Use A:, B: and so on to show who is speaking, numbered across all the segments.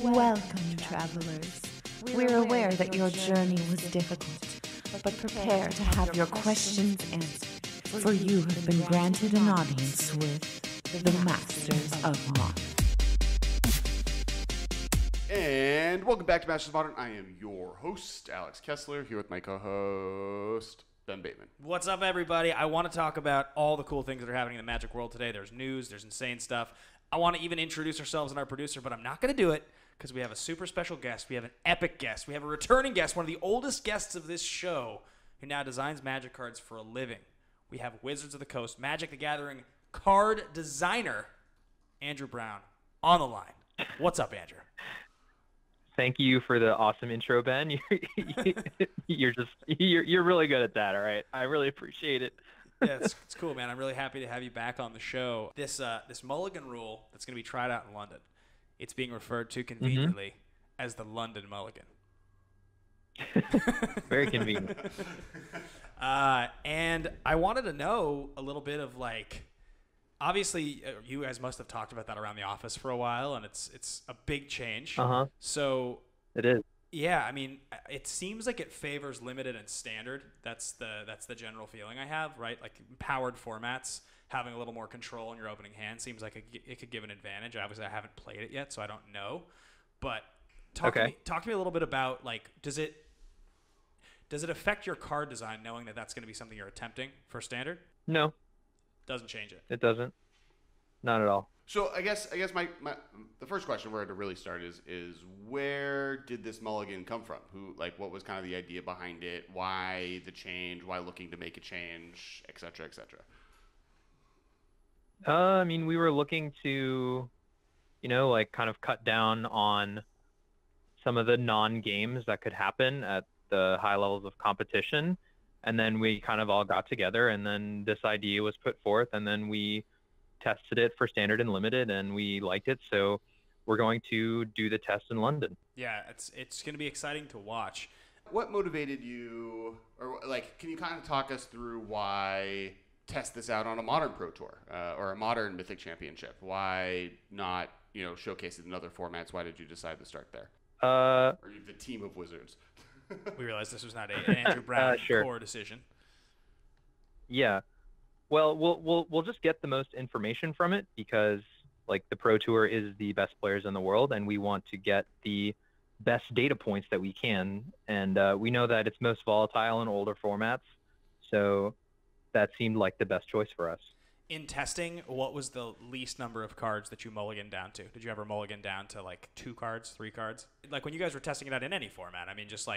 A: Welcome, travelers. We're aware that your journey was difficult, but prepare to have your questions answered, for you have been granted an audience with the Masters of Modern.
B: And welcome back to Masters of Modern. I am your host, Alex Kessler, here with my co-host, Ben Bateman.
C: What's up, everybody? I want to talk about all the cool things that are happening in the Magic world today. There's news, there's insane stuff. I want to even introduce ourselves and our producer, but I'm not going to do it because we have a super special guest. We have an epic guest. We have a returning guest, one of the oldest guests of this show, who now designs Magic cards for a living. We have Wizards of the Coast, Magic the Gathering card designer, Andrew Brown, on the line. What's up, Andrew?
D: Thank you for the awesome intro, Ben. You're really good at that. All right, I really appreciate it.
C: Yeah, it's cool, man. I'm really happy to have you back on the show. This Mulligan rule that's going to be tried out in London, it's being referred to conveniently as the London Mulligan.
D: Very convenient.
C: And I wanted to know a little bit of obviously, you guys must have talked about that around the office for a while, and it's a big change. So
D: it is.
C: Yeah, I mean, it seems like it favors limited and standard. That's the general feeling I have, right? Like powered formats, having a little more control in your opening hand seems like it could give an advantage. Obviously, I haven't played it yet, so I don't know. But talk to me a little bit about does it affect your card design knowing that that's going to be something you're attempting for standard?
D: No.
C: Doesn't change it.
D: It doesn't. Not at all.
B: So I guess my the first question where to really start is where did this mulligan come from? What was kind of the idea behind it? Why the change? Why looking to make a change, et cetera, et cetera?
D: I mean, we were looking to, kind of cut down on some of the non-games that could happen at the high levels of competition. And then we kind of all got together, and then this idea was put forth, and then we tested it for standard and limited, and we liked it. So we're going to do the test in London.
C: Yeah, it's going to be exciting to watch.
B: What motivated you, or can you kind of talk us through why test this out on a modern Pro Tour or a modern Mythic Championship? Why not, showcase it in other formats? Why did you decide to start there? Or the team of wizards?
C: We realized this was not an Andrew Brown core decision.
D: Yeah. Well, we'll just get the most information from it because the Pro Tour is the best players in the world, and we want to get the best data points that we can. And we know that it's most volatile in older formats, so that seemed like the best choice for us.
C: In testing, what was the least number of cards that you mulliganed down to? Did you ever mulligan down to 2 cards, 3 cards? When you guys were testing it out in any format, I mean, just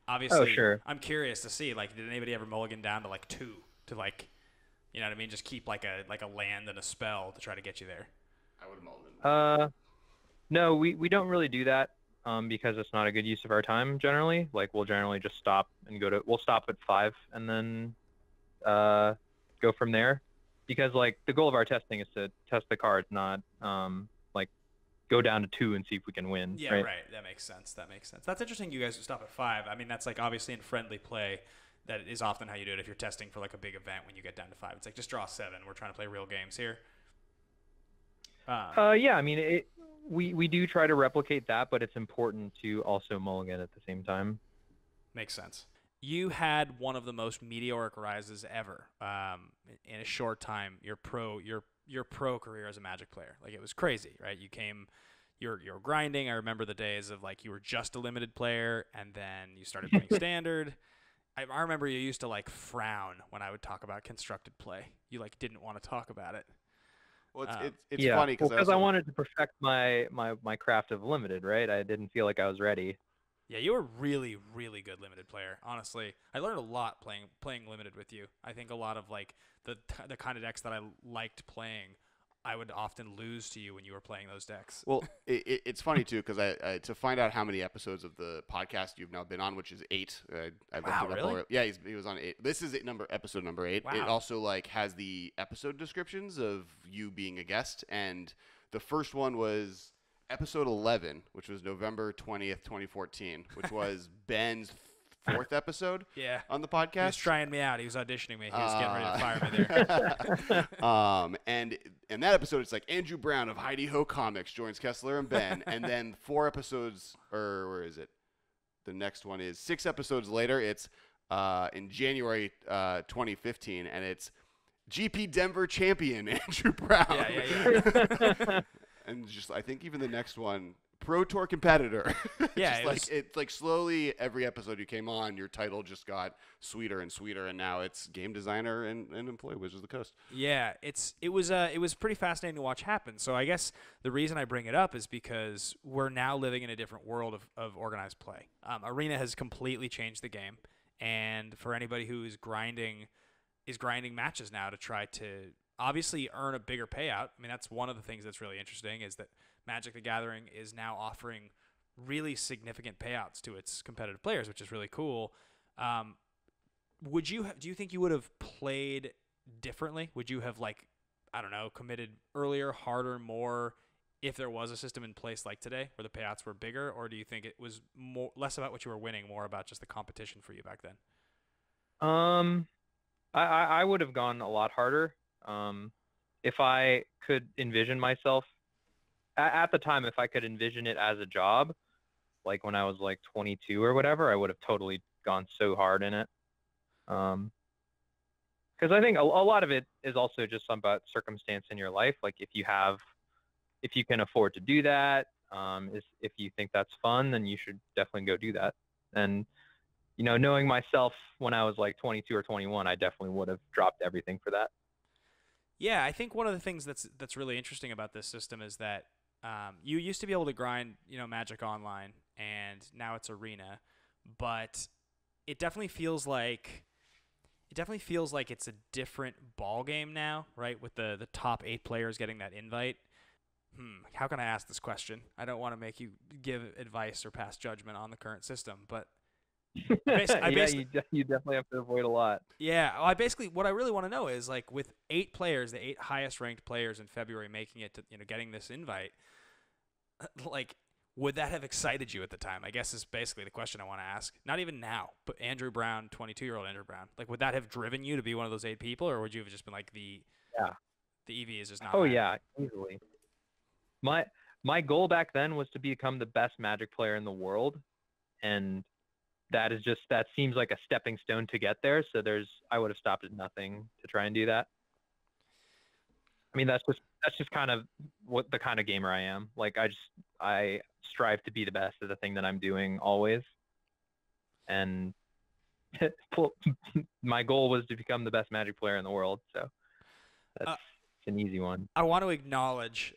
C: obviously,
D: oh, sure.
C: I'm curious to see, did anybody ever mulligan down to 2 to you know what I mean? Just keep a land and a spell to try to get you there.
B: I would have mulliganed.
D: No, we don't really do that because it's not a good use of our time generally. We'll generally just stop and we'll stop at 5 and then go from there. Because the goal of our testing is to test the cards, not go down to 2 and see if we can win.
C: Yeah, right. That makes sense. That's interesting. You guys stop at 5. I mean, that's obviously in friendly play. That is often how you do it if you're testing for a big event. When you get down to 5, it's just draw 7. We're trying to play real games here.
D: Yeah, I mean, we do try to replicate that, but it's important to also mulligan at the same time.
C: Makes sense. You had one of the most meteoric rises ever in a short time. Your pro career as a Magic player, it was crazy, right? You're grinding. I remember the days of you were just a limited player, and then you started playing standard. I remember you used to frown when I would talk about constructed play. You didn't want to talk about it.
B: Well, it's funny because
D: I wanted to perfect my craft of limited, right? I didn't feel like I was ready.
C: Yeah, you were really, really good limited player. Honestly, I learned a lot playing limited with you. I think a lot of the kind of decks that I liked playing, I would often lose to you when you were playing those decks.
B: Well, it's funny too because I to find out how many episodes of the podcast you've now been on, which is 8.
C: Wow, really?
B: Yeah, he was on 8. This is episode number 8.
C: Wow.
B: It also has the episode descriptions of you being a guest, and the first one was episode 11, which was November 20th, 2014, which was Ben's 4th episode
C: Yeah.
B: on the
C: He was
B: podcast.
C: trying me out. He was auditioning me. He was getting ready to fire me there.
B: And in that episode, it's like Andrew Brown of Heidi Ho Comics joins Kessler and Ben. And then 4 episodes, or where is it? The next one is 6 episodes later. It's in January 2015, and it's GP Denver champion Andrew Brown.
C: Yeah.
B: And just, I think even the next one, Pro Tour competitor.
C: Yeah,
B: it's like slowly every episode you came on, your title just got sweeter and sweeter, and now it's game designer and employee Wizards of the Coast.
C: Yeah, it was pretty fascinating to watch happen. So I guess the reason I bring it up is because we're now living in a different world of organized play. Arena has completely changed the game, and for anybody who is grinding matches now to try to obviously earn a bigger payout. I mean, that's one of the things that's really interesting is that Magic the Gathering is now offering really significant payouts to its competitive players, which is really cool. Do you think you would have played differently? Would you have committed earlier, harder, more if there was a system in place like today where the payouts were bigger, or do you think it was less about what you were winning, more about just the competition for you back then?
D: I would have gone a lot harder. If I could envision myself at the time, if I could envision it as a job, like when I was like 22 or whatever, I would have totally gone so hard in it. Because I think a lot of it is also just about circumstance in your life. Like if you can afford to do that, if you think that's fun, then you should definitely go do that. And knowing myself when I was like 22 or 21, I definitely would have dropped everything for that.
C: Yeah, I think one of the things that's really interesting about this system is that you used to be able to grind, Magic Online, and now it's Arena, but it definitely feels like it's a different ball game now, right? With the top 8 players getting that invite. How can I ask this question? I don't want to make you give advice or pass judgment on the current system, but
D: you definitely have to avoid a lot.
C: Yeah, what I really want to know is, like, with 8 players, the 8 highest ranked players in February making it to getting this invite, like, would that have excited you at the time? I guess is basically the question I want to ask. Not even now, but Andrew Brown, 22-year-old Andrew Brown, like, would that have driven you to be one of those 8 people, or would you have just been like the EV is just not?
D: Oh yeah, easily. My goal back then was to become the best Magic player in the world, and that seems like a stepping stone to get there. So I would have stopped at nothing to try and do that. I mean, that's just kind of what the kind of gamer I am. Like I strive to be the best at the thing that I'm doing always. And my goal was to become the best Magic player in the world. So that's an easy one.
C: I want to acknowledge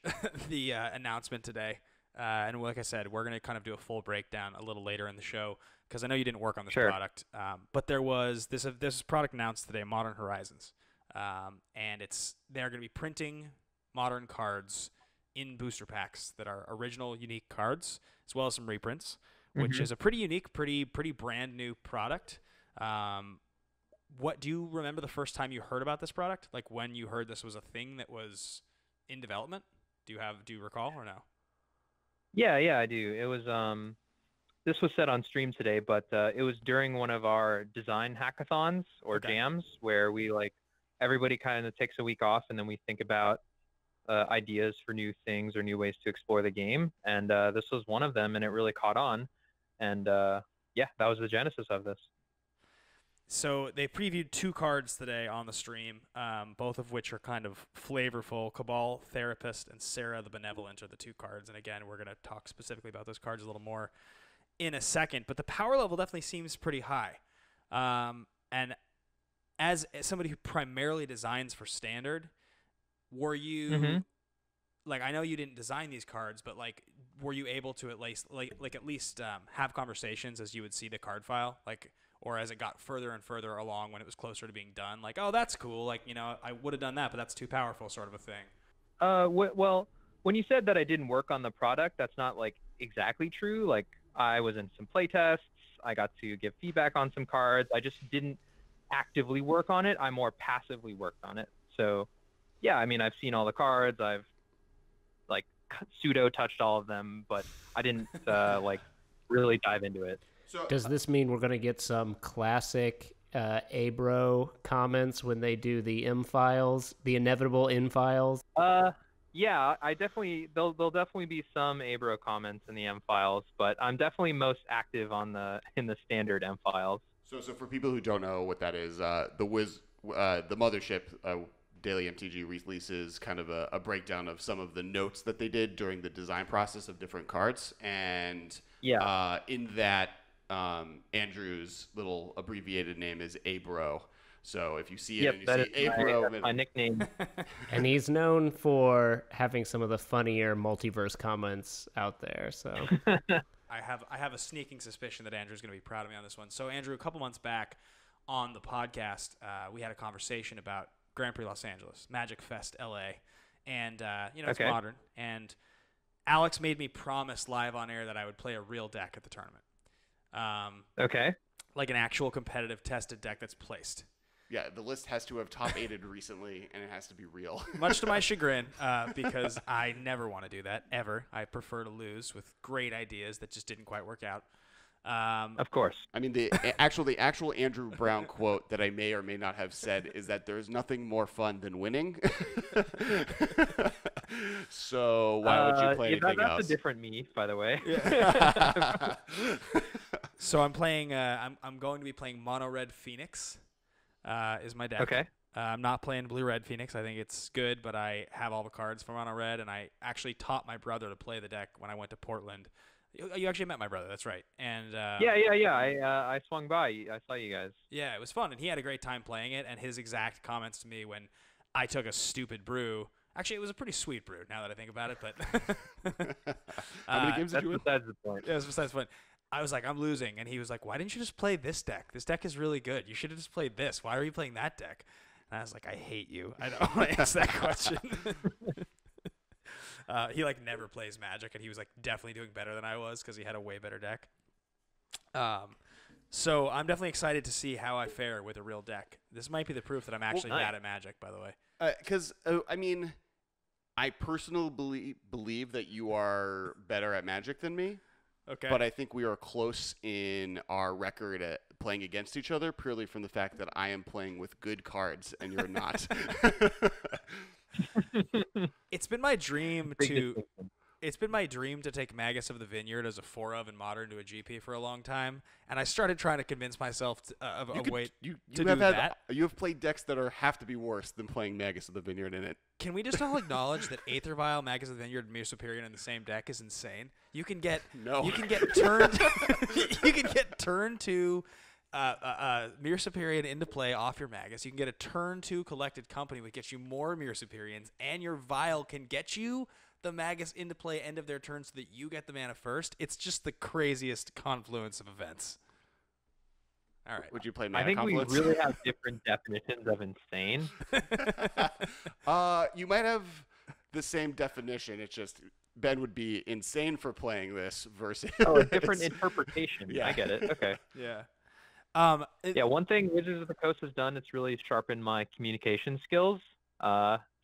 C: the announcement today. And like I said, we're going to kind of do a full breakdown a little later in the show, because I know you didn't work on this product. But there was this product announced today, Modern Horizons. And they're going to be printing Modern cards in booster packs that are original, unique cards, as well as some reprints, which is a pretty unique, pretty brand new product. What do you remember the first time you heard about this product? Like when you heard this was a thing that was in development? Do you recall or no?
D: Yeah, I do. It was this was said on stream today, but it was during one of our design hackathons or jams where we everybody kind of takes a week off and then we think about ideas for new things or new ways to explore the game. And this was one of them, and it really caught on. And that was the genesis of this.
C: So they previewed 2 cards today on the stream, both of which are kind of flavorful. Cabal Therapist and Sarah the Benevolent are the 2 cards. And again, we're going to talk specifically about those cards a little more in a second. But the power level definitely seems pretty high. And as somebody who primarily designs for Standard, were you I know you didn't design these cards, but were you able to at least have conversations as you would see the card file, or as it got further and further along when it was closer to being done, oh, that's cool, I would have done that, but that's too powerful, sort of a thing?
D: Well, when you said that I didn't work on the product, that's not exactly true. I was in some play tests, I got to give feedback on some cards. I just didn't actively work on it. I more passively worked on it. So yeah, I mean, I've seen all the cards, I've pseudo touched all of them, but I didn't really dive into it.
B: So
E: Does this mean we're going to get some classic Abro comments when they do the M files, the inevitable N files?
D: Yeah, there'll definitely be some Abro comments in the M files, but I'm definitely most active in the standard M files.
B: So for people who don't know what that is, the Mothership Daily MTG releases kind of a breakdown of some of the notes that they did during the design process of different cards, and in that, Andrew's little abbreviated name is Abro. So if you see it and you see Abro,
D: that's my nickname.
E: And he's known for having some of the funnier multiverse comments out there. So
C: I have a sneaking suspicion that Andrew's going to be proud of me on this one. So Andrew, a couple months back on the podcast, we had a conversation about Grand Prix Los Angeles, Magic Fest LA, and it's modern. And Alex made me promise live on air that I would play a real deck at the tournament. Like an actual competitive tested deck that's placed.
B: Yeah, the list has to have top 8'd recently, and it has to be real.
C: Much to my chagrin, because I never want to do that, ever. I prefer to lose with great ideas that just didn't quite work out.
D: Of course.
B: I mean, the actual Andrew Brown quote that I may or may not have said is that there's nothing more fun than winning. So why would you play anything else?
D: That's a different me, by the way.
C: Yeah. So I'm playing. I'm going to be playing Mono Red Phoenix. Is my deck.
D: Okay.
C: I'm not playing Blue Red Phoenix. I think it's good, but I have all the cards for Mono Red, and I actually taught my brother to play the deck when I went to Portland. You actually met my brother. That's right. And
D: yeah. I swung by. I saw you guys.
C: Yeah, it was fun, and he had a great time playing it. And his exact comments to me when I took a stupid brew. Actually, it was a pretty sweet brew. Now that I think about it, but
B: how many games did you win?
D: Besides the point.
C: Yeah, it was besides the point. I was like, I'm losing. And he was like, why didn't you just play this deck? This deck is really good. You should have just played this. Why are you playing that deck? And I was like, I hate you. I don't want to answer that question. He never plays Magic, and he was definitely doing better than I was because he had a way better deck. So I'm definitely excited to see how I fare with a real deck. This might be the proof that I'm actually bad at Magic, by the way.
B: Because, I mean, I personally believe that you are better at Magic than me.
C: Okay.
B: But I think we are close in our record at playing against each other purely from the fact that I am playing with good cards and you're not.
C: It's been my dream to take Magus of the Vineyard as a 4-of in Modern to a GP for a long time, and I started trying to convince myself of a way to do that.
B: You have played decks that have to be worse than playing Magus of the Vineyard in it.
C: Can we just all acknowledge that Aether Vial, Magus of the Vineyard, and Mere Superior in the same deck is insane? You can get turned you can get turn 2 Mere Superior into play off your Magus. You can get a turn 2 Collected Company, which gets you more Mere Superiors, and your Vial can get you the Magus into play end of their turn so that you get the mana first. It's just the craziest confluence of events. All right.
B: Would you play Mana
D: I think
B: Confluence?
D: we really have different definitions of insane.
B: You might have the same definition. It's just Ben would be insane for playing this versus
D: a different interpretation.
B: Yeah.
D: I get it. Okay.
C: Yeah.
D: One thing Wizards of the Coast has done, it's really sharpened my communication skills.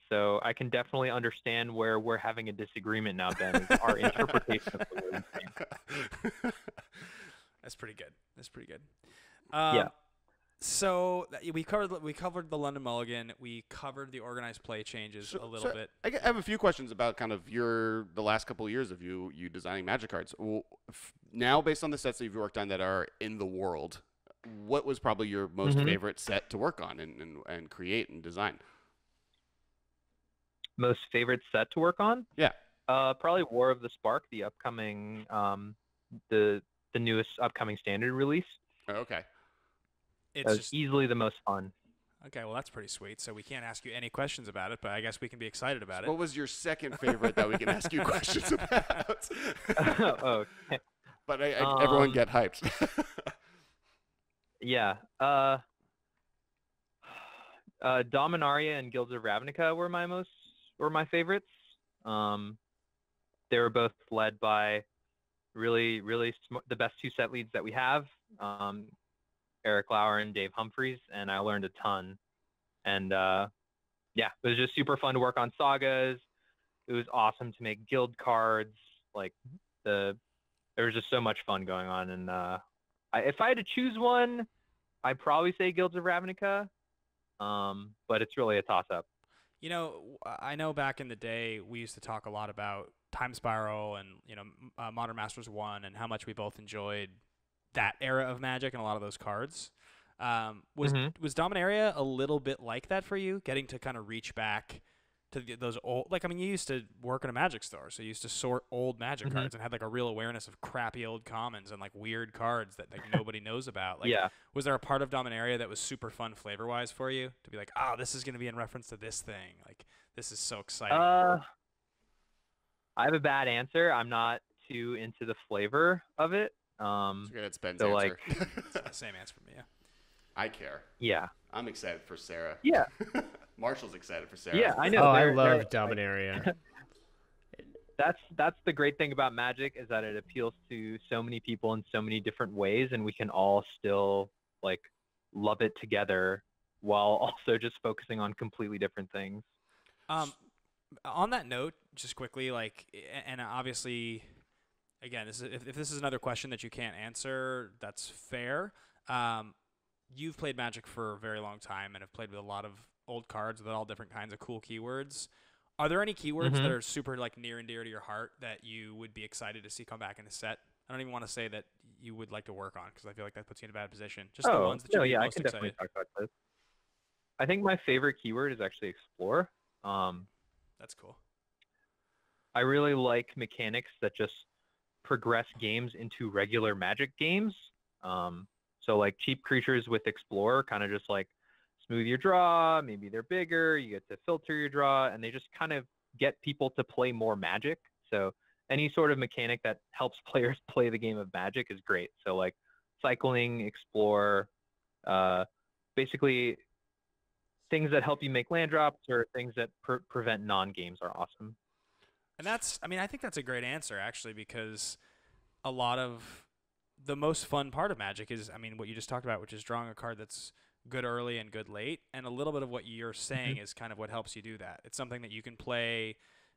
D: So I can definitely understand where we're having a disagreement now, Ben. Is our interpretation of the word insane.
C: That's pretty good.
D: Yeah.
C: So we covered the London Mulligan. We covered the organized play changes a little bit.
B: I have a few questions about kind of the last couple of years of you designing Magic cards. Now, based on the sets that you've worked on that are in the world, what was probably your most favorite set to work on and create and design?
D: Most favorite set to work on?
B: Yeah.
D: Probably War of the Spark, the upcoming, the newest upcoming standard release.
B: Oh, okay.
C: It's
D: just easily the most fun.
C: Okay, well that's pretty sweet. So we can't ask you any questions about it, but I guess we can be excited about it.
B: What was your second favorite that we can ask you questions about?
D: Okay.
B: But everyone get hyped.
D: Yeah. Dominaria and Guilds of Ravnica were my favorites. They were both led by really the best two set leads that we have, Eric Lauer and Dave Humphreys, and I learned a ton. And it was just super fun to work on sagas. It was awesome to make guild cards. There was just so much fun going on, and if I had to choose one, I'd probably say Guilds of Ravnica. But it's really a toss-up.
C: You know, I know back in the day we used to talk a lot about Time Spiral and Modern Masters 1 and how much we both enjoyed that era of Magic and a lot of those cards. Was Dominaria a little bit like that for you, getting to kind of reach back to those old, like, I mean, you used to work in a Magic store, so you used to sort old Magic cards and had like a real awareness of crappy old commons and like weird cards that like nobody knows about. Like, was there a part of Dominaria that was super fun flavor-wise for you to be like, oh, this is going to be in reference to this thing? Like, this is so exciting.
D: I have a bad answer. I'm not too into the flavor of it.
B: It's Ben's
D: so
B: answer.
C: It's the same answer from me. Yeah.
B: I care.
D: Yeah.
B: I'm excited for Sarah.
D: Yeah.
B: Marshall's excited for Sarah.
D: Yeah, I know.
E: Oh, I love Dominaria.
D: That's the great thing about Magic, is that it appeals to so many people in so many different ways, and we can all still like love it together while also just focusing on completely different things.
C: On that note, just quickly, like, and obviously, again, if this is another question that you can't answer, that's fair. You've played Magic for a very long time and have played with a lot of old cards with all different kinds of cool keywords. Are there any keywords that are super like near and dear to your heart that you would be excited to see come back in a set? I don't even want to say that you would like to work on, because I feel like that puts you in a bad position. Just the ones that you're most
D: I can definitely
C: excited.
D: talk about this. I think my favorite keyword is actually Explore.
C: That's cool.
D: I really like mechanics that just progress games into regular Magic games. So like cheap creatures with Explore kind of just like smooth your draw. Maybe they're bigger. You get to filter your draw, and they just kind of get people to play more Magic. So any sort of mechanic that helps players play the game of Magic is great. So like cycling, Explore, basically things that help you make land drops or things that prevent non-games are awesome.
C: And I think that's a great answer, actually, because a lot of the most fun part of Magic is, what you just talked about, which is drawing a card that's good early and good late. And a little bit of what you're saying is kind of what helps you do that. It's something that you can play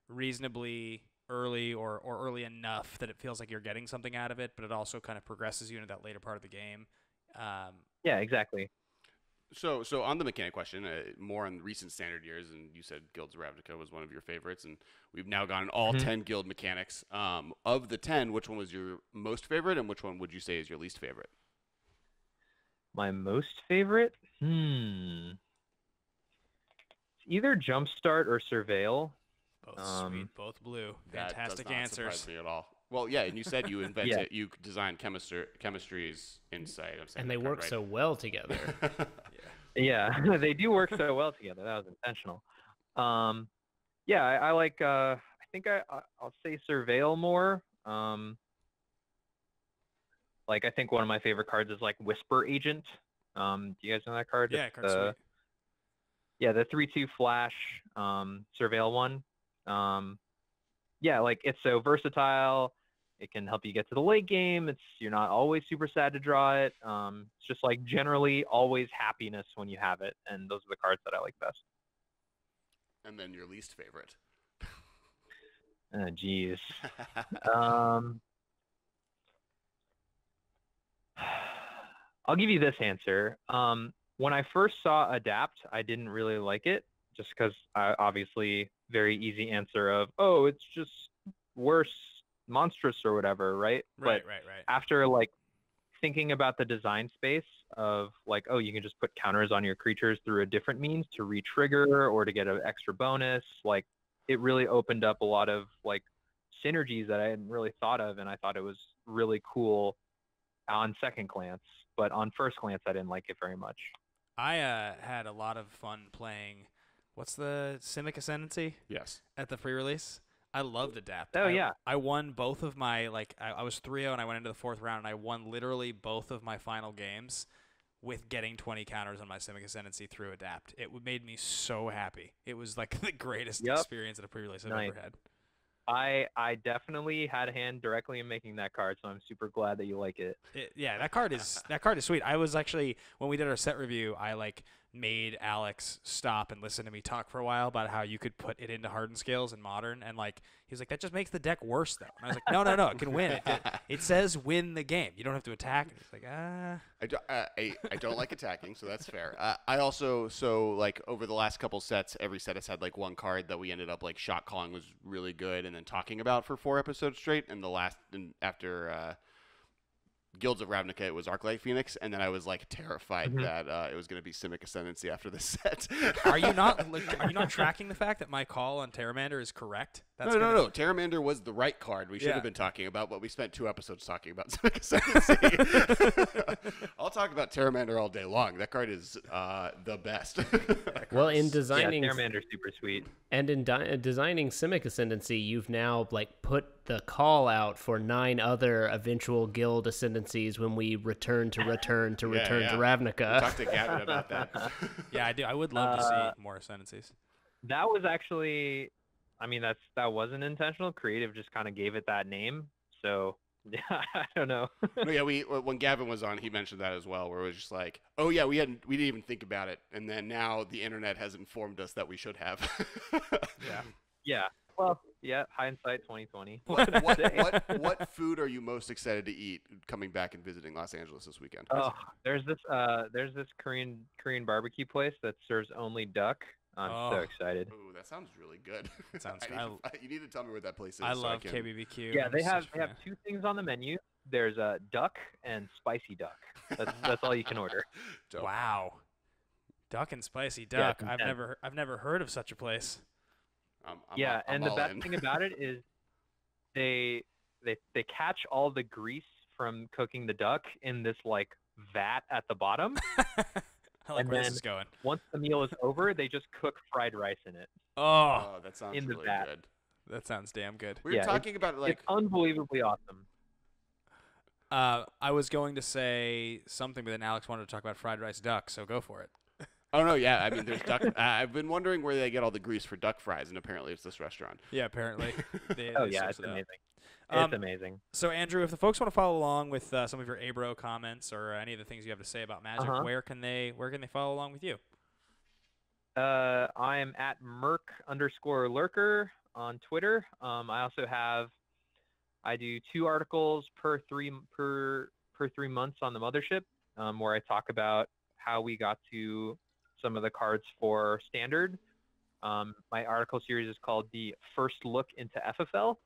C: reasonably early or early enough that it feels like you're getting something out of it, but it also kind of progresses you into that later part of the game.
D: Yeah, exactly.
B: So on the mechanic question, more in recent standard years, and you said Guilds of Ravnica was one of your favorites, and we've now gotten all 10 guild mechanics. Of the 10, which one was your most favorite, and which one would you say is your least favorite?
D: My most favorite? It's either Jumpstart or Surveil.
C: Both sweet, both blue. Fantastic
B: that does not
C: answers.
B: surprise me at all. Well, yeah, and you said you invented, you designed Chemistry's Insight.
E: And they work so well together.
D: Yeah, they do work so well together. That was intentional. Yeah, I like. I think I'll say Surveil more. Like, I think one of my favorite cards is like Whisper Agent. Do you guys know that card?
C: Yeah, card's sweet.
D: Yeah, the 3/2 flash Surveil one. Yeah, like, it's so versatile. It can help you get to the late game. You're not always super sad to draw it. It's just like generally always happiness when you have it, and those are the cards that I like best.
B: And then your least favorite.
D: Oh, geez. I'll give you this answer. When I first saw Adapt, I didn't really like it, just because obviously very easy answer of, oh, it's just worse, monstrous or whatever, right?
C: Right.
D: After like thinking about the design space of like, oh, you can just put counters on your creatures through a different means to re-trigger or to get an extra bonus, like, it really opened up a lot of like synergies that I hadn't really thought of, and I thought it was really cool on second glance, but on first glance I didn't like it very much.
C: I had a lot of fun playing, what's the Simic Ascendancy?
B: Yes.
C: At the pre-release. I loved Adapt.
D: Yeah.
C: I won both of my, like, I was 3-0 and I went into the fourth round, and I won literally both of my final games with getting 20 counters on my Simic Ascendancy through Adapt. It made me so happy. It was like the greatest experience at a pre-release I've ever had.
D: I definitely had a hand directly in making that card, so I'm super glad that you like it.
C: Yeah, that card is sweet. I was actually, when we did our set review, I like made Alex stop and listen to me talk for a while about how you could put it into hardened scales in Modern, and like he was like, that just makes the deck worse though. And I was like, no, it can win. It says win the game. You don't have to attack. And he's like,
B: I don't like attacking, so that's fair. I also like over the last couple sets, every set has had like one card that we ended up like shot calling was really good, and then talking about for 4 episodes straight. And after Guilds of Ravnica, it was Arclight Phoenix, and then I was like terrified that it was going to be Simic Ascendancy after the set.
C: Are you not tracking the fact that my call on Terramander is correct?
B: No. Terramander was the right card we should have been talking about, but we spent 2 episodes talking about Simic Ascendancy. I'll talk about Terramander all day long. That card is the best.
E: Well, in designing
D: Terramander's super sweet.
E: And in designing Simic Ascendancy, you've now like put the call out for 9 other eventual guild ascendancies when we return to Ravnica.
B: Talk to Gavin about that.
C: Yeah, I do. I would love to see more ascendancies.
D: That was actually, I mean, that wasn't intentional. Creative just kind of gave it that name. So yeah, I don't know.
B: No, yeah, when Gavin was on, he mentioned that as well, where it was just like, oh yeah, we didn't even think about it, and then now the internet has informed us that we should have.
D: Yeah. Well, yeah. Hindsight 2020.
B: What food are you most excited to eat coming back and visiting Los Angeles this weekend?
D: Oh, there's this Korean barbecue place that serves only duck. I'm so excited.
B: Ooh, that sounds really good.
C: That sounds
B: you need to tell me where that place is.
C: I
B: so
C: love
B: can...
C: KBBQ.
D: Yeah, they have 2 things on the menu. There's duck and spicy duck. That's all you can order.
B: Dope.
C: Wow, duck and spicy duck.
D: Yeah,
C: I've never heard of such a place.
D: And the best thing about it is they catch all the grease from cooking the duck in this like vat at the bottom.
C: I like where this is going.
D: Once the meal is over, they just cook fried rice in it.
C: Oh,
B: that sounds
D: in the
B: really
D: vat.
B: good.
C: That sounds damn good.
B: We were talking about like
D: it's unbelievably awesome.
C: I was going to say something, but then Alex wanted to talk about fried rice duck, so go for it.
B: Oh no, yeah. I mean, there's duck. I've been wondering where they get all the grease for duck fries, and apparently it's this restaurant.
C: Yeah, apparently.
D: It's amazing. It's amazing.
C: So Andrew, if the folks want to follow along with some of your Abro comments or any of the things you have to say about Magic, where can they follow along with you?
D: I am at Merc_lurker on Twitter. I do 2 articles per 3 months on the Mothership, where I talk about how we got to some of the cards for Standard. My article series is called The First Look into FFL.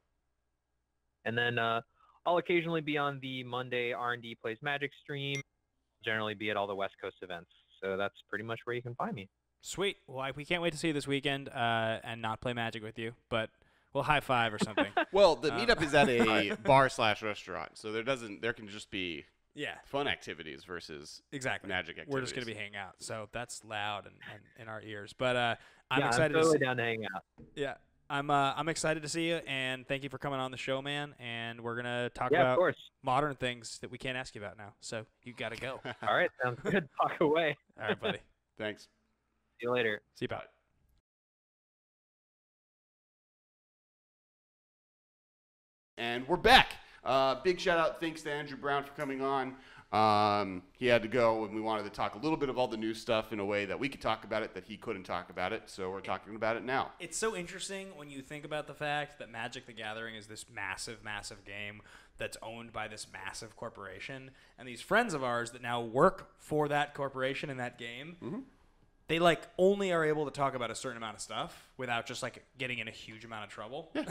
D: And then I'll occasionally be on the Monday R&D Plays Magic stream, generally be at all the West Coast events. So that's pretty much where you can find me.
C: Sweet. Well, we can't wait to see you this weekend and not play Magic with you, but we'll high five or something.
B: Well, the meetup is at a bar/restaurant, so there can just be fun activities versus Magic activities.
C: We're just going to be hanging out, so that's loud and in our ears. But I'm excited.
D: I'm totally down to hang out.
C: Yeah. I'm excited to see you, and thank you for coming on the show, man. And we're gonna talk about modern things that we can't ask you about now. So you gotta go.
D: All right, sounds good. Talk away.
C: All right, buddy.
B: Thanks.
D: See you later.
C: See you, pal.
B: And we're back. Big shout out, thanks to Andrew Brown for coming on. He had to go, and we wanted to talk a little bit of all the new stuff in a way that we could talk about it, that he couldn't talk about it, so we're talking about it now.
C: It's so interesting when you think about the fact that Magic the Gathering is this massive, massive game that's owned by this massive corporation, and these friends of ours that now work for that corporation in that game, they like only are able to talk about a certain amount of stuff without just like getting in a huge amount of trouble. Yeah.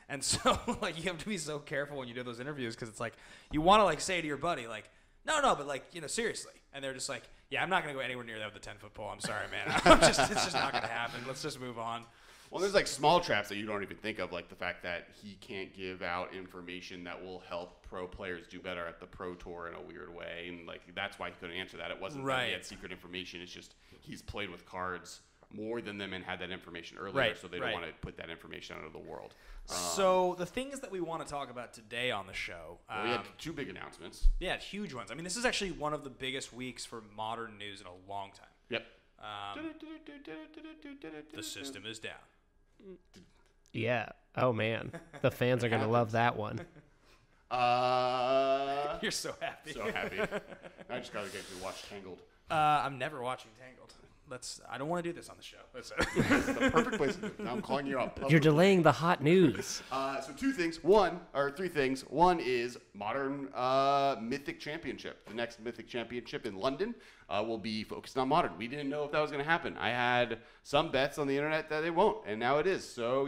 C: And so like you have to be so careful when you do those interviews, because it's like you want to like say to your buddy like, no, but like, seriously. And they're just like, yeah, I'm not going to go anywhere near that with a 10-foot pole. I'm sorry, man. It's just not going to happen. Let's just move on.
B: Well, there's like small traps that you don't even think of, like the fact that he can't give out information that will help pro players do better at the Pro Tour in a weird way. And like, that's why he couldn't answer that. It wasn't that he had secret information. It's just he's played with cards more than them and had that information earlier, so they don't want to put that information out of the world.
C: So the things that we want to talk about today on the show.
B: We had 2 big announcements.
C: Yeah, huge ones. I mean, this is actually one of the biggest weeks for modern news in a long time.
B: Yep.
C: The system is down.
E: Yeah. Oh, man. The fans are going to love that one.
C: You're so happy.
B: So happy. I just got to get to watch Tangled.
C: I'm never watching Tangled. I don't want to do this on the show.
B: It's the perfect place to do it. Now I'm calling you out.
E: You're delaying the hot news.
B: So three things. One is Modern Mythic Championship. The next Mythic Championship in London will be focused on Modern. We didn't know if that was going to happen. I had some bets on the internet that it won't, and now it is. So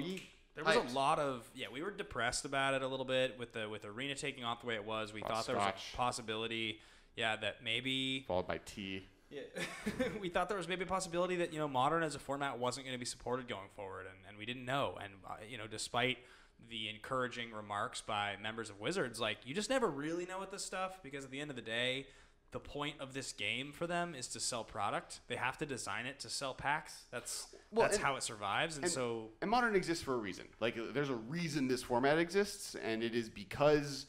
C: there was a lot of we were depressed about it a little bit with Arena taking off the way it was. We thought there was a possibility, that maybe
B: followed by T.
C: Yeah, we thought there was maybe a possibility that Modern as a format wasn't going to be supported going forward, and we didn't know. And despite the encouraging remarks by members of Wizards, you just never really know with this stuff, because at the end of the day, the point of this game for them is to sell product. They have to design it to sell packs. That's how it survives. And
B: Modern exists for a reason. There's a reason this format exists, and it is because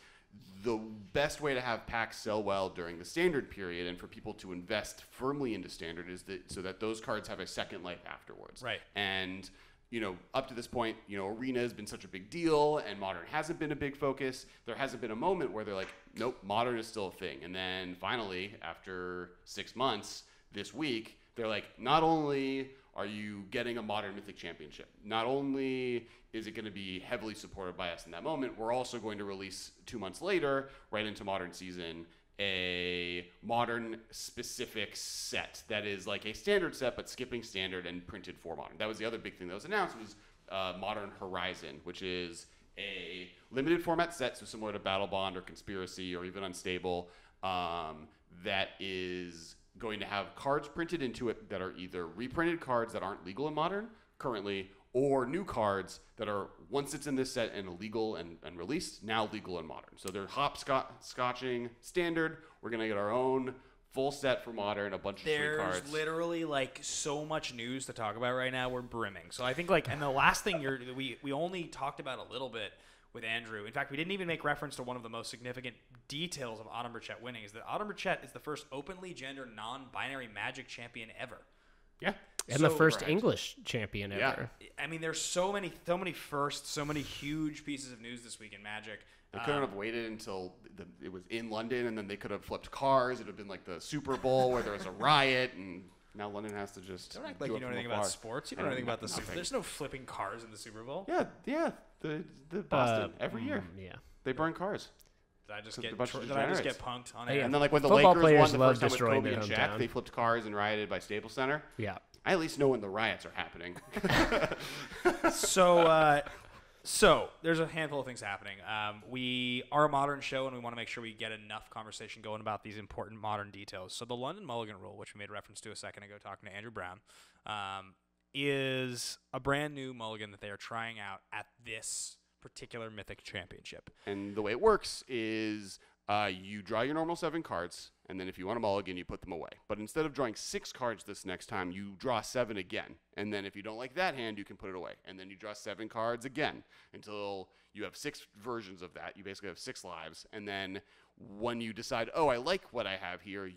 B: the best way to have packs sell well during the Standard period and for people to invest firmly into Standard is so that those cards have a second life afterwards.
C: Right.
B: And up to this point, Arena has been such a big deal, and Modern hasn't been a big focus. There hasn't been a moment where they're like, nope, Modern is still a thing. And then finally, after 6 months, this week, they're like, not only are you getting a Modern Mythic Championship, not only is it going to be heavily supported by us in that moment, we're also going to release 2 months later, right into Modern season, a Modern specific set that is like a Standard set, but skipping Standard and printed for Modern. That was the other big thing that was announced, was Modern Horizon, which is a limited format set, so similar to Battle Bond or Conspiracy or even Unstable, that is going to have cards printed into it that are either reprinted cards that aren't legal in Modern currently, or new cards that are, once it's in this set and illegal and released, now legal in Modern. So they're hopscotching Standard. We're going to get our own full set for Modern, a bunch of free cards.
C: There's literally so much news to talk about right now. We're brimming. So I think and the last thing we only talked about a little bit with Andrew. In fact, we didn't even make reference to one of the most significant details of Autumn Burchett winning, is that Autumn Burchett is the first openly gender non-binary Magic champion ever.
B: Yeah.
E: And the first English champion ever.
C: Yeah. I mean, there's so many firsts, so many huge pieces of news this week in Magic.
B: They couldn't have waited until it was in London, and then they could have flipped cars. It would have been like the Super Bowl where there was a riot, and now London has to just
C: don't act like you know anything about sports. You don't know anything about the Super Bowl. There's no flipping cars in the Super Bowl.
B: Yeah. The Boston every year.
E: Yeah.
B: They burn cars.
C: Did I just get punked on it?
B: And then when the
E: Football
B: Lakers
E: players
B: won the
E: love
B: first time with
E: destroying
B: Kobe and
E: their
B: Shaq,
E: hometown.
B: they flipped cars and rioted by Staples Center.
E: Yeah.
B: I at least know when the riots are happening.
C: So there's a handful of things happening. We are a Modern show, and we want to make sure we get enough conversation going about these important Modern details. So the London Mulligan rule, which we made reference to a second ago talking to Andrew Brown, is a brand new mulligan that they are trying out at this particular Mythic Championship.
B: And the way it works is you draw your normal 7 cards, and then if you want a mulligan, you put them away. But instead of drawing 6 cards this next time, you draw 7 again. And then if you don't like that hand, you can put it away. And then you draw 7 cards again until you have 6 versions of that. You basically have 6 lives. And then when you decide, oh, I like what I have here,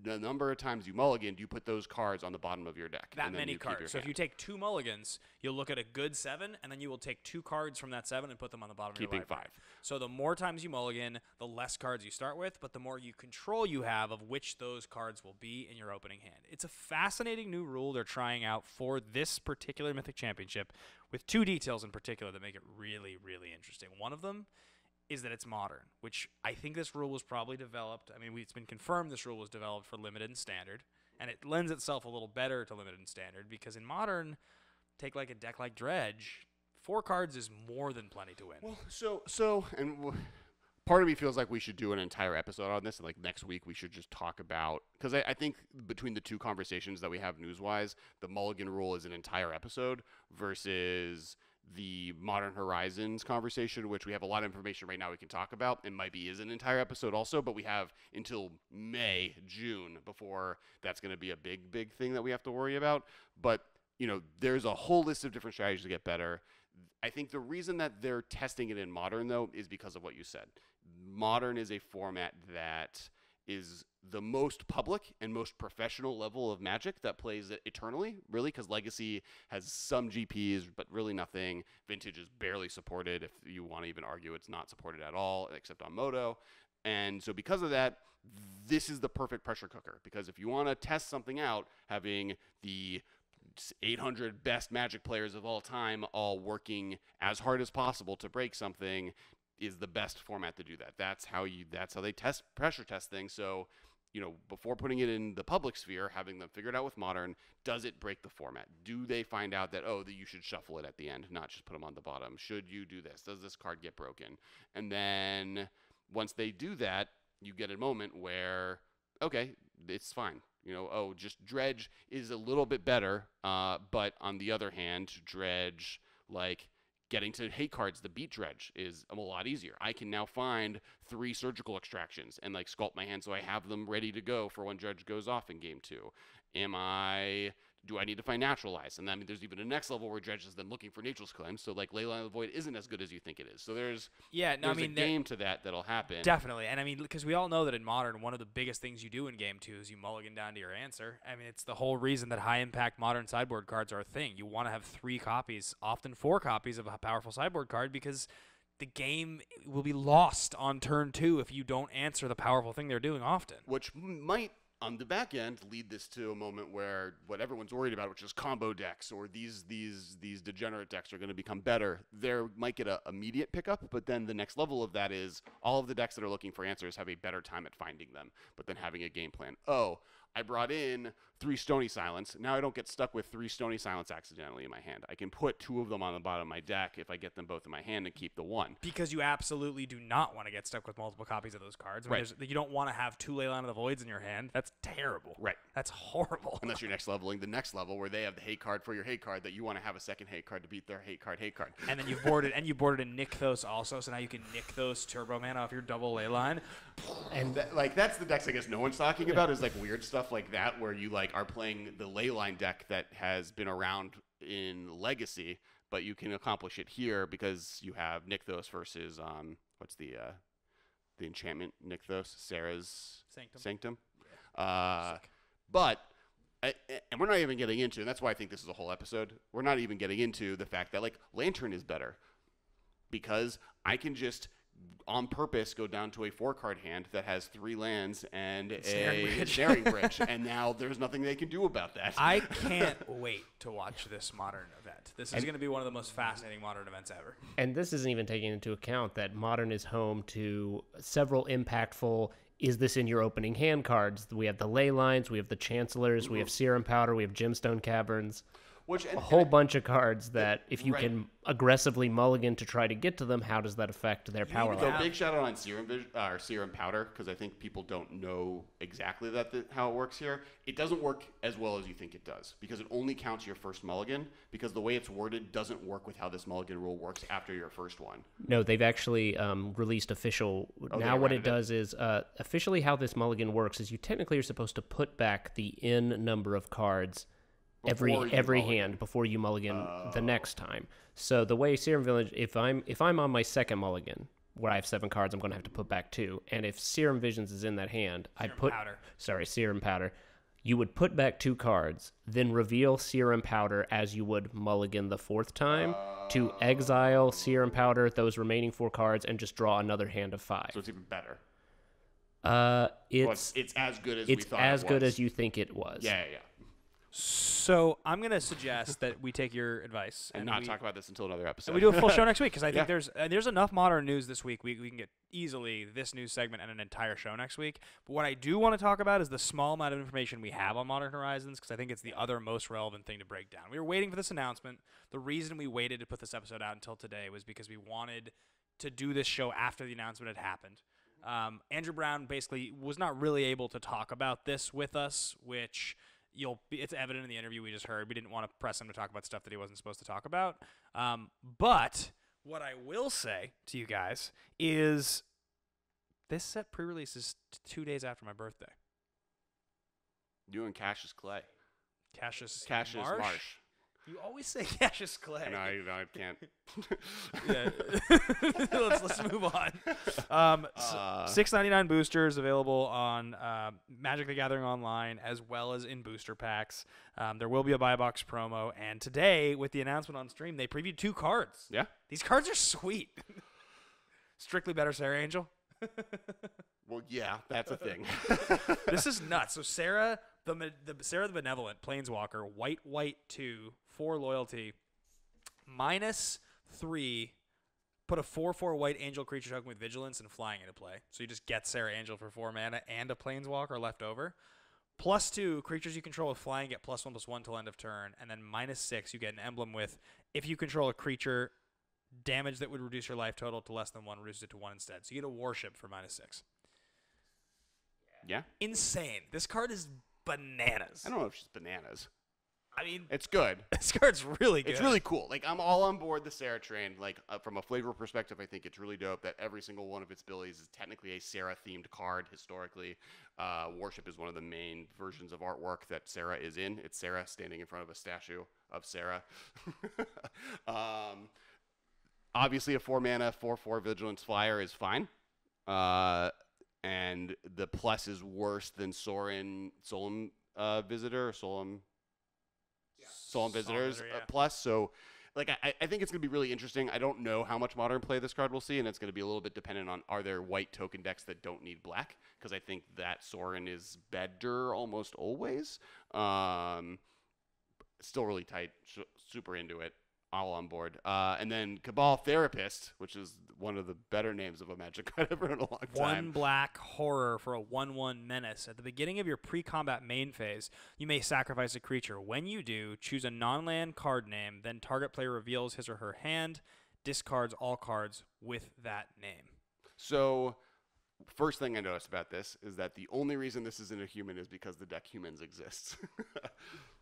B: the number of times you mulligan, you put those cards on the bottom of your deck.
C: That many cards. So if you take 2 mulligans, you'll look at a good 7, and then you will take 2 cards from that 7 and put them on the bottom of your library.
B: Keeping 5.
C: So the more times you mulligan, the less cards you start with, but the more control you have of which those cards will be in your opening hand. It's a fascinating new rule they're trying out for this particular Mythic Championship, with 2 details in particular that make it really, really interesting. One of them is that it's Modern, which I think this rule was probably developed. I mean, it's been confirmed this rule was developed for Limited and Standard, and it lends itself a little better to Limited and Standard, because in Modern, take a deck like Dredge, 4 cards is more than plenty to win.
B: Well, part of me feels like we should do an entire episode on this, and next week we should just talk about, because I think between the 2 conversations that we have news-wise, the Mulligan rule is an entire episode versus the Modern Horizons conversation, which we have a lot of information right now we can talk about, and is an entire episode also, but we have until June before that's going to be a big thing that we have to worry about. But there's a whole list of different strategies to get better. I think the reason that they're testing it in Modern, though, is because of what you said. Modern is a format that is the most public and most professional level of Magic that plays it eternally, really, because Legacy has some GPs, but really nothing. Vintage is barely supported. If you want to even argue it's not supported at all, except on Moto. And so because of that, this is the perfect pressure cooker, because if you want to test something out, having the 800 best Magic players of all time all working as hard as possible to break something is the best format to do that. That's how they pressure test things. So, before putting it in the public sphere, having them figure it out with Modern, does it break the format? Do they find out that, that you should shuffle it at the end, not just put them on the bottom? Should you do this? Does this card get broken? And then once they do that, you get a moment where, okay, it's fine. Just Dredge is a little bit better, but on the other hand, Dredge, getting to hate cards to beat Dredge is a lot easier. I can now find 3 surgical extractions and sculpt my hand so I have them ready to go for when Dredge goes off in game 2. Do I need to find Naturalize? And there's even a next level where Dredge is then looking for Nature's Claim. So Leyline of the Void isn't as good as you think it is. So there's a game to that'll happen.
C: Definitely. And because we all know that in Modern, one of the biggest things you do in game 2 is you mulligan down to your answer. It's the whole reason that high impact Modern sideboard cards are a thing. You want to have 3 copies, often 4 copies of a powerful sideboard card, because the game will be lost on turn 2 if you don't answer the powerful thing they're doing often.
B: Which might, on the back end, lead this to a moment where what everyone's worried about, which is combo decks or these degenerate decks are going to become better. There might get an immediate pickup, but then the next level of that is all of the decks that are looking for answers have a better time at finding them, but then having a game plan. I brought in 3 Stony Silence. Now I don't get stuck with 3 Stony Silence accidentally in my hand. I can put 2 of them on the bottom of my deck if I get them both in my hand and keep the 1.
C: Because you absolutely do not want to get stuck with multiple copies of those cards.
B: Right.
C: You don't want to have 2 Leyline of the Voids in your hand. That's terrible.
B: Right.
C: That's horrible.
B: Unless you're next leveling the next level where they have the hate card for your hate card that you want to have a second hate card to beat their hate card.
C: And then you boarded in Nykthos also, so now you can Nykthos Turbo Mana off your double Leyline.
B: And that's the decks I guess no one's talking about is weird stuff like that where you are playing the Leyline deck that has been around in Legacy, but you can accomplish it here because you have Nykthos versus what's the enchantment Nykthos, Sarah's Sanctum.
C: Yeah.
B: And we're not even getting into, and that's why I think this is a whole episode. We're not even getting into the fact that Lantern is better because I can just on purpose go down to a 4-card hand that has 3 lands and a Snaring Bridge, and now there's nothing they can do about that.
C: I can't wait to watch this Modern event. This is going to be one of the most fascinating Modern events ever.
E: And this isn't even taking into account that Modern is home to several impactful is this in your opening hand cards. We have the Ley Lines, we have the Chancellors, we have Serum Powder, we have Gemstone Caverns.
B: A
E: whole bunch of cards that if you can aggressively mulligan to try to get to them, how does that affect their power
B: So
E: level?
B: big shout out on Serum Powder, because I think people don't know exactly how it works here. It doesn't work as well as you think it does, because it only counts your first mulligan, because the way it's worded doesn't work with how this mulligan rule works after your first one.
E: No, they've actually released official. Now what it does is, officially how this mulligan works is you technically are supposed to put back the N number of cards every hand before you mulligan the next time. So the way Serum Village, if I'm on my second mulligan where I have 7 cards, I'm going to have to put back 2. And if Serum Visions is in that hand, Serum Powder, you would put back 2 cards, then reveal Serum Powder as you would mulligan the 4th time to exile Serum Powder, those remaining 4 cards, and just draw another hand of 5.
B: So it's even better.
E: It's
B: as good as
E: it's
B: we thought it was.
E: as good as you think it was.
B: Yeah.
C: So I'm going to suggest that we take your advice
B: and not talk about this until another episode.
C: And we do a full show next week, because I think there's enough Modern news this week. We can get easily this news segment and an entire show next week. But what I do want to talk about is the small amount of information we have on Modern Horizons, because I think it's the other most relevant thing to break down. We were waiting for this announcement. The reason we waited to put this episode out until today was because we wanted to do this show after the announcement had happened. Andrew Brown basically was not really able to talk about this with us, which it's evident in the interview we just heard. We didn't want to press him to talk about stuff that he wasn't supposed to talk about. But what I will say to you guys is this set pre-release is 2 days after my birthday.
B: You and Cassius Clay.
C: Cassius
B: Marsh.
C: You always say Cassius Clay.
B: No, I can't.
C: Let's move on. $6.99 boosters available on Magic the Gathering Online as well as in booster packs. There will be a buy box promo, and today with the announcement on stream, they previewed 2 cards.
B: Yeah,
C: these cards are sweet. Strictly Better Sarah Angel.
B: Well, yeah, that's a thing.
C: This is nuts. So Sarah the Benevolent, Planeswalker, white 2, 4 loyalty, -3. Put a 4/4 white angel creature token with vigilance and flying into play. So you just get Sarah Angel for 4 mana and a Planeswalker left over. +2, creatures you control with flying get +1/+1 till end of turn. And then -6, you get an emblem with, if you control a creature, damage that would reduce your life total to less than 1 reduces it to 1 instead. So you get a Warship for -6.
B: Yeah.
C: Insane. This card is bananas.
B: I don't know if she's bananas.
C: I mean,
B: It's good.
C: this card's really good.
B: It's really cool. Like, I'm all on board the Sarah train. Like, from a flavor perspective, I think it's really dope that every single one of its abilities is technically a Sarah-themed card historically. Warship is one of the main versions of artwork that Sarah is in. It's Sarah standing in front of a statue of Sarah. Obviously, a 4-mana, 4/4 Vigilance Flyer is fine. And the plus is worse than Solemn Visitor, or Solemn Visitors
C: Visitor, yeah.
B: plus. So, like, I think it's going to be really interesting. I don't know how much Modern play this card will see, and it's going to be a little bit dependent on, are there white token decks that don't need black? Because I think that Sorin is better almost always. Still really tight, super into it. All on board. And then Cabal Therapist, which is one of the better names of a Magic card ever in a long time.
C: 1 black horror for a 1/1 menace. At the beginning of your pre-combat main phase, you may sacrifice a creature. When you do, choose a non-land card name, then target player reveals his or her hand, discards all cards with that name.
B: So, first thing I noticed about this is that the only reason this isn't a human is because the deck Humans exists.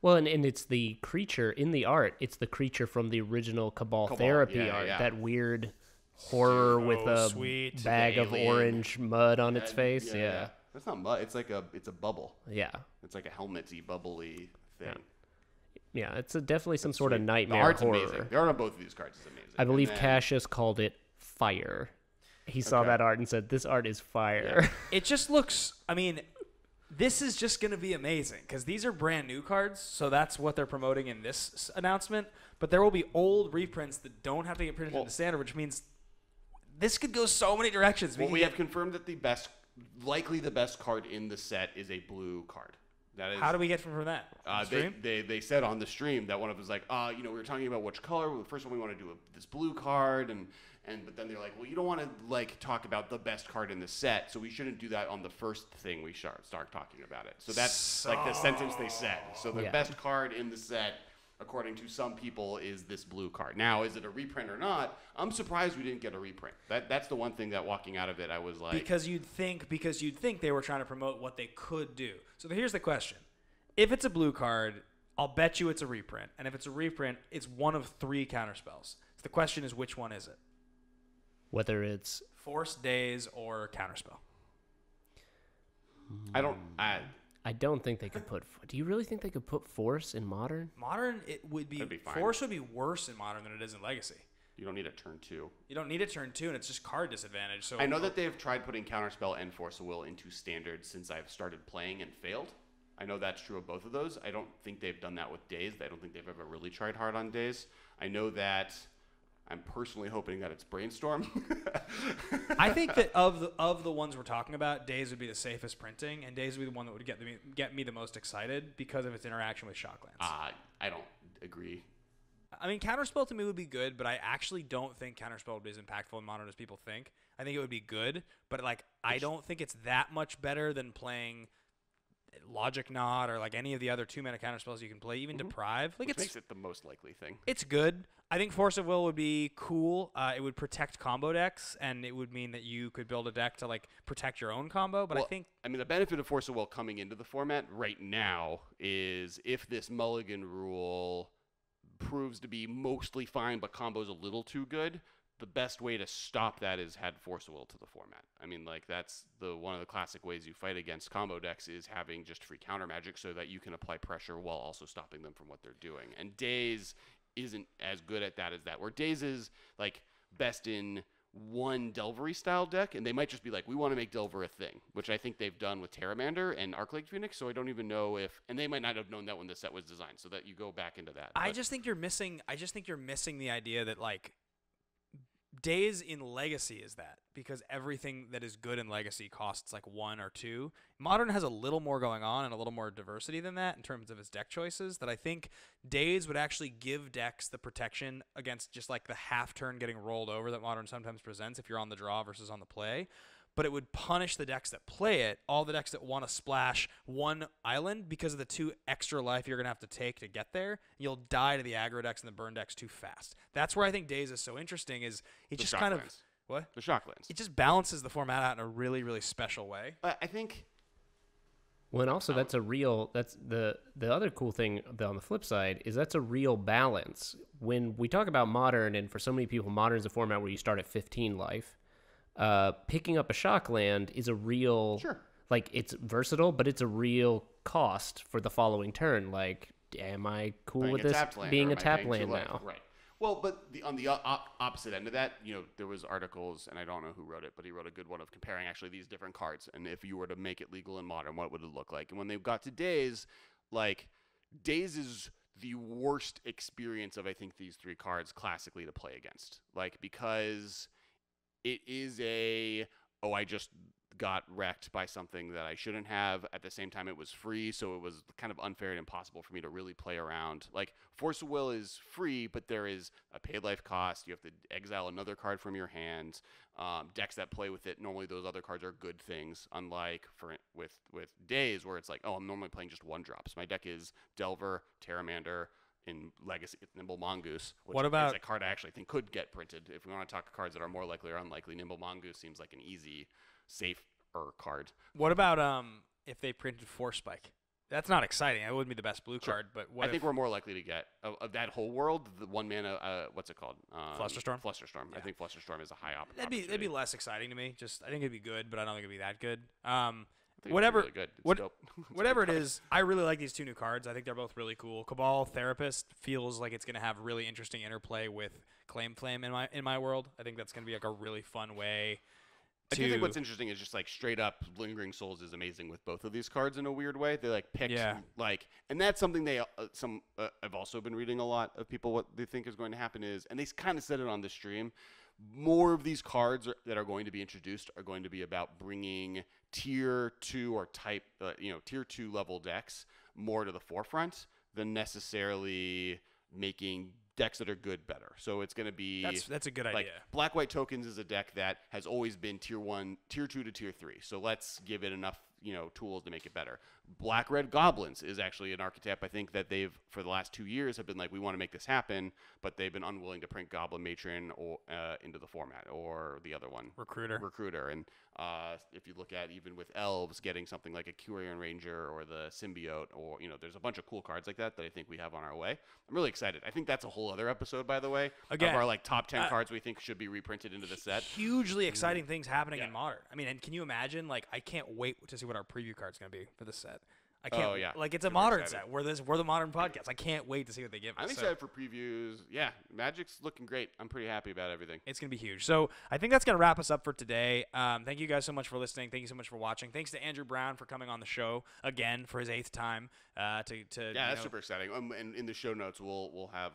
E: Well, and it's the creature in the art. It's the creature from the original Cabal Therapy art.
B: Yeah.
E: That weird horror with a
C: sweet.
E: bag of
B: Alien.
E: orange mud on its face. Yeah.
B: That's not mud. It's like it's a bubble.
E: Yeah.
B: It's like a helmety, bubbly thing.
E: Yeah, it's definitely some sort of
B: Sweet.
E: nightmare
B: The art's
E: horror.
B: amazing. The art on both of these cards is amazing.
E: I believe
B: And then-
E: Cassius called it fire. He saw
B: Okay.
E: that art and said, "This art is fire."
C: It just looks, I mean, this is just going to be amazing because these are brand new cards, so that's what they're promoting in this announcement. But there will be old reprints that don't have to get printed into standard, which means this could go so many directions.
B: Well, we have confirmed that likely the best card in the set is a blue card. That is.
C: How do we get from that? Stream?
B: They said on the stream that one of them was like, we were talking about which color. Well, the first one we want to do this blue card, but then they're like, well, you don't want to like talk about the best card in the set, so we shouldn't do that on the first thing we start talking about it. So that's like the sentence they said. So the best card in the set, according to some people, is this blue card. Now, is it a reprint or not? I'm surprised we didn't get a reprint. That's the one thing that walking out of it, I was like,
C: because you'd think they were trying to promote what they could do. So here's the question: if it's a blue card, I'll bet you it's a reprint, and if it's a reprint, it's one of 3 counterspells. So the question is, which one is it?
E: Whether it's
C: Force, Daze, or Counterspell.
B: I
E: don't think they could put. Do you really think they could put Force in Modern?
C: Modern, it would be,
B: That'd be fine.
C: Force would be worse in Modern than it is in Legacy.
B: you don't need a turn 2.
C: You don't need a turn 2, and it's just card disadvantage. So
B: I know that they've tried putting Counterspell and Force of Will into Standard since I've started playing and failed. I know that's true of both of those. I don't think they've done that with Daze. I don't think they've ever really tried hard on Daze. I know that I'm personally hoping that it's Brainstorm.
C: I think that of the ones we're talking about, Daze would be the safest printing, and Daze would be the one that would get me the most excited because of its interaction with Shocklands.
B: I don't agree.
C: I mean, Counterspell to me would be good, but I actually don't think Counterspell would be as impactful in Modern as people think. I think it would be good, but like I don't think it's that much better than playing Logic Knot or like any of the other 2-mana counterspells you can play, even Deprive. Like
B: Which makes it the most likely thing.
C: It's good. I think Force of Will would be cool. It would protect combo decks, and it would mean that you could build a deck to like protect your own combo. But
B: I mean, the benefit of Force of Will coming into the format right now is if this Mulligan rule proves to be mostly fine, but combo's a little too good, the best way to stop that is add Force of Will to the format. I mean, like that's one of the classic ways you fight against combo decks is having just free counter magic so that you can apply pressure while also stopping them from what they're doing. And Daze isn't as good at that as that. Where Daze is like best in one Delvery style deck, and they might just be like, we want to make Delver a thing, which I think they've done with Terramander and Arclight Phoenix. So I don't even know if, and they might not have known that when the set was designed. So that you go back into that.
C: I just think you're missing the idea that like Days in Legacy is that, because everything that is good in Legacy costs like 1 or 2. Modern has a little more going on and a little more diversity than that in terms of its deck choices, that I think Days would actually give decks the protection against just like the half turn getting rolled over that Modern sometimes presents if you're on the draw versus on the play. But it would punish the decks that play it, all the decks that want to splash 1 island, because of the 2 extra life you're going to have to take to get there. You'll die to the aggro decks and the burn decks too fast. That's where I think Days is so interesting, is it just kind of... What?
B: The Shocklands.
C: It just balances the format out in a really, really special way.
B: I think...
E: Well, and also that's a real... That's the other cool thing on the flip side is that's a real balance. When we talk about Modern, and for so many people, Modern is a format where you start at 15 life. Picking up a Shockland is a real, like, it's versatile, but it's a real cost for the following turn. Like, am I cool with this being a tap land now?
B: Right. Well, but on the opposite end of that, there was articles, and I don't know who wrote it, but he wrote a good one of comparing actually these different cards, and if you were to make it legal in Modern, what would it look like? And when they got to Days, like, Days is the worst experience of, I think, these 3 cards classically to play against. Like, because... it is I just got wrecked by something that I shouldn't have. At the same time, it was free, so it was kind of unfair and impossible for me to really play around. Like, Force of Will is free, but there is a paid life cost. You have to exile another card from your hand. Decks that play with it, normally those other cards are good things, unlike with Days, where it's like, I'm normally playing just 1 drops. My deck is Delver, Terramander, in Legacy, Nimble Mongoose, which is a card I actually think could get printed. If we want to talk cards that are more likely or unlikely, Nimble Mongoose seems like an easy, safer card.
C: What about if they printed Force Spike? That's not exciting. It wouldn't be the best blue card, but I
B: think we're more likely to get of that whole world, the 1 mana, what's it called?
C: Flusterstorm?
B: Flusterstorm. Yeah. I think Flusterstorm is a high
C: opportunity. That'd be less exciting to me. I think it'd be good, but I don't think it'd be that good.
B: Really good.
C: Whatever it is, I really like these 2 new cards. I think they're both really cool. Cabal Therapist feels like it's going to have really interesting interplay with Claim Flame in my world. I think that's going to be like a really fun way.
B: I do think what's interesting is just like straight up Lingering Souls is amazing with both of these cards in a weird way. They like pick and that's something I've also been reading a lot of people what they think is going to happen is, and they kind of said it on the stream. More of these cards that are going to be introduced are going to be about bringing tier 2 or tier 2 level decks more to the forefront than necessarily making decks that are good better. So it's going to be
C: that's a good idea.
B: Black White Tokens is a deck that has always been tier 1, tier 2 to tier 3. So let's give it enough tools to make it better. Black Red Goblins is actually an archetype I think that they've for the last 2 years have been like, we want to make this happen, but they've been unwilling to print Goblin Matron or into the format, or the other one, Recruiter. And if you look at even with Elves getting something like a Curion Ranger or the Symbiote, or there's a bunch of cool cards like that I think we have on our way. I'm really excited. I think that's a whole other episode, by the way, of our like top 10 cards we think should be reprinted into the set.
C: Hugely exciting things happening in Modern. I mean, and can you imagine, like, I can't wait to see what our preview card's going to be for this set. I can't. Like, it's a Modern set. We're the Modern podcast. I can't wait to see what they give us.
B: I'm excited for previews. Yeah, Magic's looking great. I'm pretty happy about everything.
C: It's going to be huge. So I think that's going to wrap us up for today. Thank you guys so much for listening. Thank you so much for watching. Thanks to Andrew Brown for coming on the show again for his 8th time.
B: That's super exciting. And in the show notes, we'll have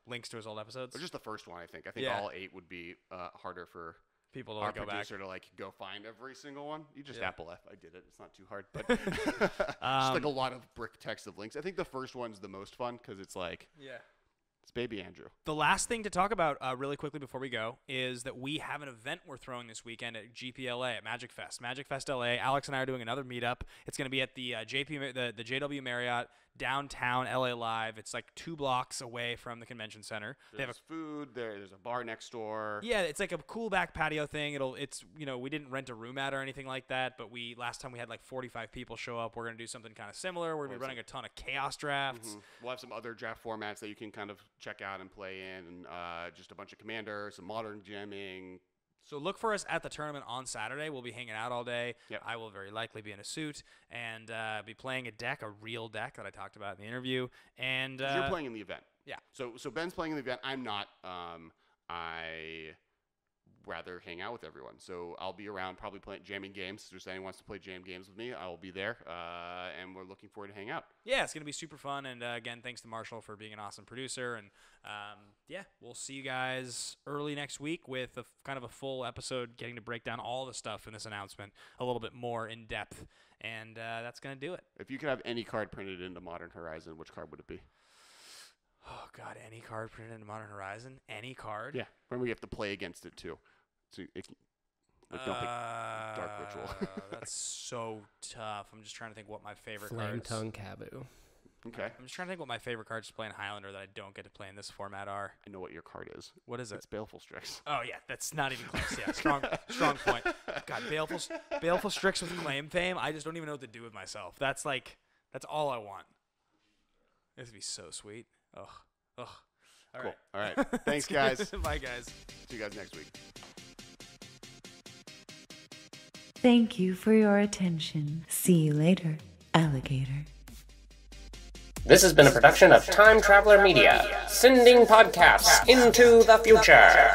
C: links to his old episodes.
B: Or just the first one, I think. I think all 8 would be harder for
C: people to
B: our
C: go
B: producer
C: back.
B: to like go find every single one. You just Apple F. I did it. It's not too hard, but just like a lot of brick text of links. I think the first one's the most fun because it's like it's baby Andrew.
C: The last thing to talk about really quickly before we go is that we have an event we're throwing this weekend at GPLA at Magic Fest LA. Alex and I are doing another meetup. It's going to be at the the JW Marriott downtown LA Live. It's like 2 blocks away from the convention center.
B: They have food there. There's a bar next door.
C: Yeah, it's like a cool back patio thing. It's we didn't rent a room at or anything like that, but last time we had like 45 people show up. We're going to do something kind of similar. We're going to be running a ton of chaos drafts.
B: We'll have some other draft formats that you can kind of check out and play in, and just a bunch of Commander, some Modern jamming.
C: So look for us at the tournament on Saturday. We'll be hanging out all day.
B: Yep.
C: I will very likely be in a suit and be playing a real deck that I talked about in the interview. And
B: you're playing in the event.
C: Yeah.
B: So Ben's playing in the event. I'm not. I rather hang out with everyone. So I'll be around probably jamming games. If there's anyone who wants to play jam games with me, I will be there. And we're looking forward to hang out.
C: Yeah, it's going to be super fun. And again, thanks to Marshall for being an awesome producer. And yeah, we'll see you guys early next week with kind of a full episode getting to break down all the stuff in this announcement a little bit more in depth. And that's going to do it.
B: If you could have any card printed into Modern Horizon, which card would it be?
C: Oh, God, any card printed into Modern Horizon? Any card?
B: Yeah. Remember, you have to play against it, too. So don't pick Dark Ritual.
C: That's so tough. I'm just trying to think what my favorite
E: Flame
C: cards...
E: Tongue Kabu.
B: Okay.
C: I'm just trying to think what my favorite cards to play in Highlander that I don't get to play in this format are.
B: I know what your card is.
C: What is it?
B: It's Baleful Strix.
C: Oh, yeah. That's not even close. Yeah, strong point. God, Baleful Strix with Claim Fame, I just don't even know what to do with myself. That's all I want. This would be so sweet. Ugh. All
B: cool.
C: right.
B: All right. Thanks, guys.
C: Bye, guys.
B: See you guys next week.
A: Thank you for your attention. See you later, alligator.
F: This has been a production of Time Traveler Media, sending podcasts into the future.